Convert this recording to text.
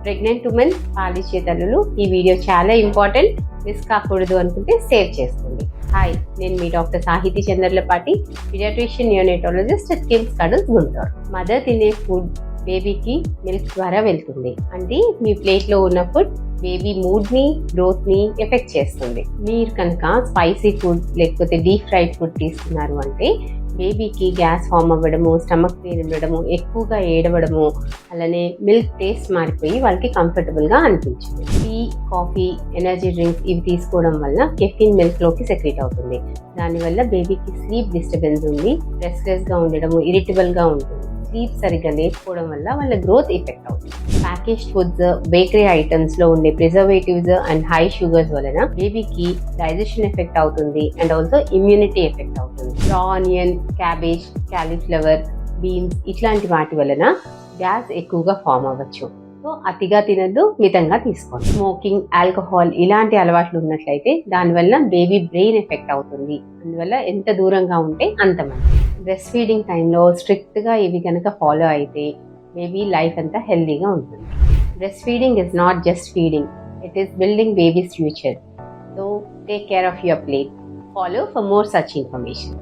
Pregnant women పాలిచ్చే తల్లులు ఈ వీడియో చాలా ఇంపార్టెంట్, మిస్ కాకూడదు అనుకుంటే సేవ్ చేసుకోండి. హాయ్, నేను మీ doctor Sahithi Chandralapati, paediatrician neonatologist at KIMS Cuddles Guntur. Mother తినే ఫుడ్ బేబీకి మిల్క్ ద్వారా వెళ్తుంది. అంటే మీ ప్లేట్లో ఉన్న ఫుడ్ బేబీ మూడ్ని, గ్రోత్ని ఎఫెక్ట్ చేస్తుంది. మీరు కనుక స్పైసీ ఫుడ్ లేకపోతే డీప్ ఫ్రైడ్ ఫుడ్ తీసుకున్నారు అంటే బేబీకి గ్యాస్ ఫామ్ అవ్వడము, స్టమక్ పెయిన్ ఉండడము, ఎక్కువగా ఏడవడము, అలానే మిల్క్ టేస్ట్ మారిపోయి వాళ్ళకి కంఫర్టబుల్గా అనిపించింది. టీ, కాఫీ, ఎనర్జీ డ్రింక్స్ ఇవి తీసుకోవడం వల్ల కెఫిన్ మిల్క్లోకి సెక్రెట్ అవుతుంది. దానివల్ల బేబీకి స్లీప్ డిస్టర్బెన్స్ ఉంది, రెస్ట్లెస్గా ఉండడము, ఇరిటబుల్గా ఉంటుంది. స్లీప్ సరిగ్గా లేకపోవడం వల్ల వాళ్ళ గ్రోత్ ఎఫెక్ట్ అవుతుంది. ప్యాకేజ్డ్ ఫుడ్స్, బేకరీ ఐటమ్స్లో ఉండే ప్రిజర్వేటివ్స్ అండ్ హై షుగర్స్ వలన బేబీకి డైజెషన్ ఎఫెక్ట్ అవుతుంది అండ్ ఆల్సో ఇమ్యూనిటీ ఎఫెక్ట్ అవుతుంది. రా ఆనియన్, క్యాబేజ్, క్యాలీఫ్లవర్, బీన్స్ ఇట్లాంటి వాటి వలన గ్యాస్ ఎక్కువగా ఫామ్ అవ్వచ్చు. సో అతిగా తినద్దు, మితంగా తీసుకోండి. స్మోకింగ్, ఆల్కహాల్ ఇలాంటి అలవాట్లు ఉన్నట్లయితే దానివల్ల బేబీ బ్రెయిన్ ఎఫెక్ట్ అవుతుంది. అందువల్ల ఎంత దూరంగా ఉంటే అంత మంచిది. బ్రెస్ట్ ఫీడింగ్ టైంలో స్ట్రిక్ట్గా ఇవి కనుక ఫాలో అయితే బేబీ లైఫ్ అంతా హెల్దీగా ఉంటుంది. Breast feeding is not just feeding, it is building babies future. So take care of your plate. Follow for more such information.